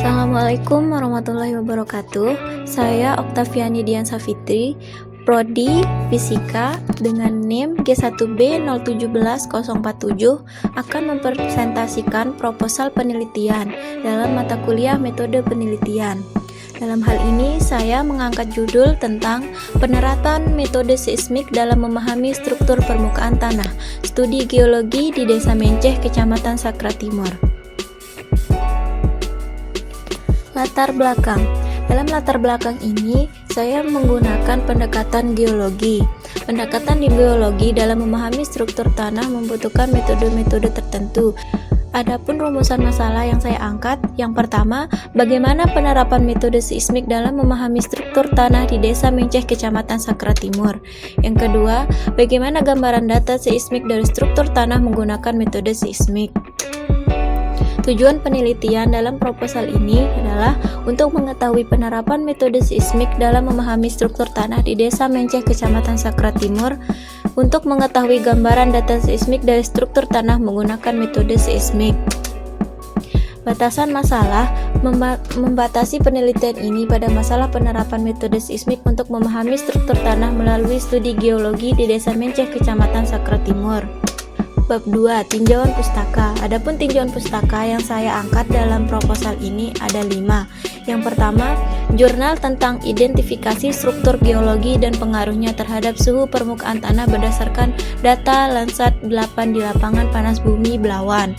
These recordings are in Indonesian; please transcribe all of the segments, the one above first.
Assalamualaikum warahmatullahi wabarakatuh. Saya Oktaviani Dian Safitri, Prodi Fisika dengan NIM G1B017047 akan mempresentasikan proposal penelitian dalam mata kuliah metode penelitian. Dalam hal ini, saya mengangkat judul tentang penerapan metode seismik dalam memahami struktur permukaan tanah, studi geologi di Desa Menceh, Kecamatan Sakra Timur. Latar belakang. Dalam latar belakang ini, saya menggunakan pendekatan geologi. Pendekatan di geologi dalam memahami struktur tanah membutuhkan metode-metode tertentu. Adapun rumusan masalah yang saya angkat, yang pertama, bagaimana penerapan metode seismik dalam memahami struktur tanah di Desa Menceh, Kecamatan Sakra Timur. Yang kedua, bagaimana gambaran data seismik dari struktur tanah menggunakan metode seismik. Tujuan penelitian dalam proposal ini adalah untuk mengetahui penerapan metode seismik dalam memahami struktur tanah di Desa Menceh, Kecamatan Sakra Timur, untuk mengetahui gambaran data seismik dari struktur tanah menggunakan metode seismik. Batasan masalah membatasi penelitian ini pada masalah penerapan metode seismik untuk memahami struktur tanah melalui studi geologi di Desa Menceh, Kecamatan Sakra Timur. Bab 2. Tinjauan pustaka. Adapun tinjauan pustaka yang saya angkat dalam proposal ini ada 5. Yang pertama, jurnal tentang identifikasi struktur geologi dan pengaruhnya terhadap suhu permukaan tanah berdasarkan data Landsat 8 di lapangan panas bumi Belawan.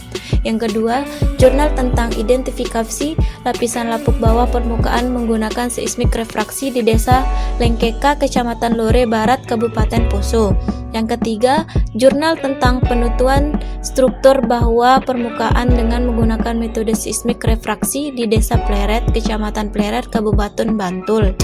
Yang kedua, jurnal tentang identifikasi lapisan lapuk bawah permukaan menggunakan seismik refraksi di Desa Lengkeka, Kecamatan Lore Barat, Kabupaten Poso. Yang ketiga, jurnal tentang penutuan struktur bawah permukaan dengan menggunakan metode seismik refraksi di Desa Pleret, Kecamatan Pleret, Kabupaten Bantul.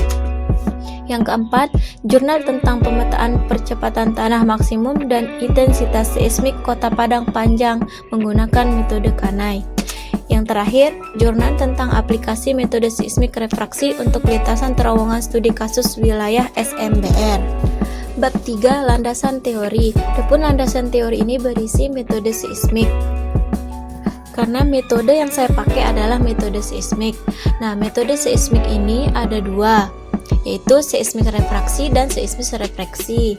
Yang keempat, jurnal tentang pemetaan percepatan tanah maksimum dan intensitas seismik Kota Padang Panjang menggunakan metode Kanai. Yang terakhir, jurnal tentang aplikasi metode seismik refraksi untuk lintasan terowongan studi kasus wilayah SMBR. Bab 3. Landasan teori. Adapun landasan teori ini berisi metode seismik. Karena metode yang saya pakai adalah metode seismik. Nah, metode seismik ini ada 2, yaitu seismik refraksi dan seismik refleksi.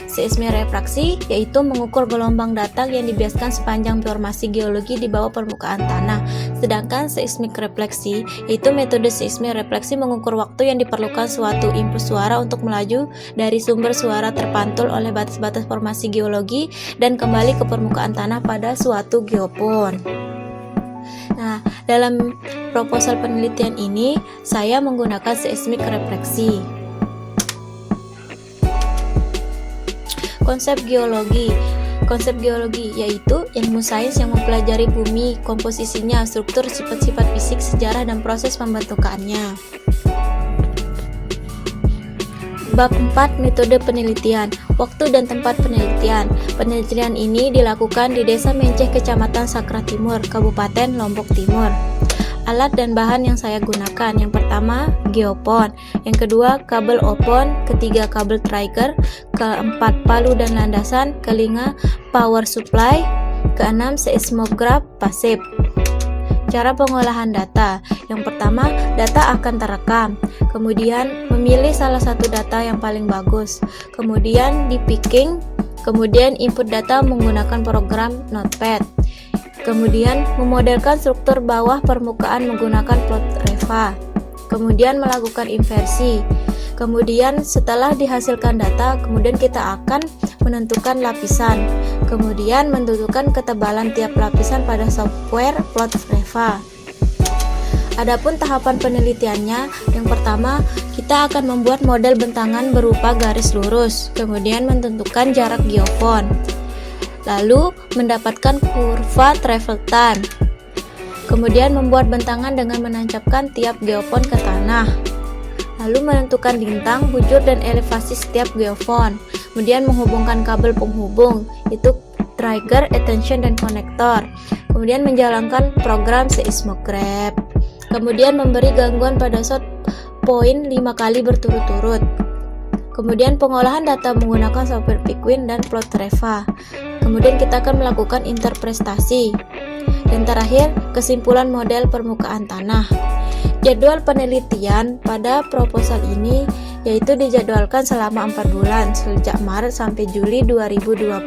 Seismik refraksi yaitu mengukur gelombang datang yang dibiaskan sepanjang formasi geologi di bawah permukaan tanah. Sedangkan seismik refleksi yaitu metode seismik refleksi mengukur waktu yang diperlukan suatu impuls suara untuk melaju dari sumber suara terpantul oleh batas-batas formasi geologi dan kembali ke permukaan tanah pada suatu geopon. Nah, dalam proposal penelitian ini, saya menggunakan seismik refleksi. Konsep geologi. Konsep geologi yaitu ilmu sains yang mempelajari bumi, komposisinya, struktur, sifat-sifat fisik, sejarah, dan proses pembentukannya. Bab 4. Metode penelitian. Waktu dan tempat penelitian. Penelitian ini dilakukan di Desa Menceh, Kecamatan Sakra Timur, Kabupaten Lombok Timur. Alat dan bahan yang saya gunakan, yang pertama geopon, yang kedua kabel opon, ketiga kabel trigger, keempat palu dan landasan, kelima power supply, keenam seismograf pasif. Cara pengolahan data. Yang pertama, data akan terekam. Kemudian memilih salah satu data yang paling bagus. Kemudian di picking. Kemudian input data menggunakan program Notepad. Kemudian memodelkan struktur bawah permukaan menggunakan plot reva. Kemudian melakukan inversi. Kemudian setelah dihasilkan data, kemudian kita akan menentukan lapisan. Kemudian menentukan ketebalan tiap lapisan pada software plot reva. Adapun tahapan penelitiannya, yang pertama kita akan membuat model bentangan berupa garis lurus, kemudian menentukan jarak geofon, lalu mendapatkan kurva travel time, kemudian membuat bentangan dengan menancapkan tiap geofon ke tanah, lalu menentukan lintang, bujur, dan elevasi setiap geofon, kemudian menghubungkan kabel penghubung, itu trigger, attention, dan konektor, kemudian menjalankan program seismograf. Kemudian memberi gangguan pada shot point 5 kali berturut-turut. Kemudian pengolahan data menggunakan software Pickwin dan plot reva. Kemudian kita akan melakukan interpretasi. Dan terakhir, kesimpulan model permukaan tanah. Jadwal penelitian pada proposal ini yaitu dijadwalkan selama 4 bulan sejak Maret sampai Juli 2020.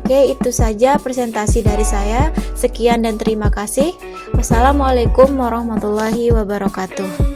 Oke, itu saja presentasi dari saya. Sekian dan terima kasih. Wassalamualaikum warahmatullahi wabarakatuh.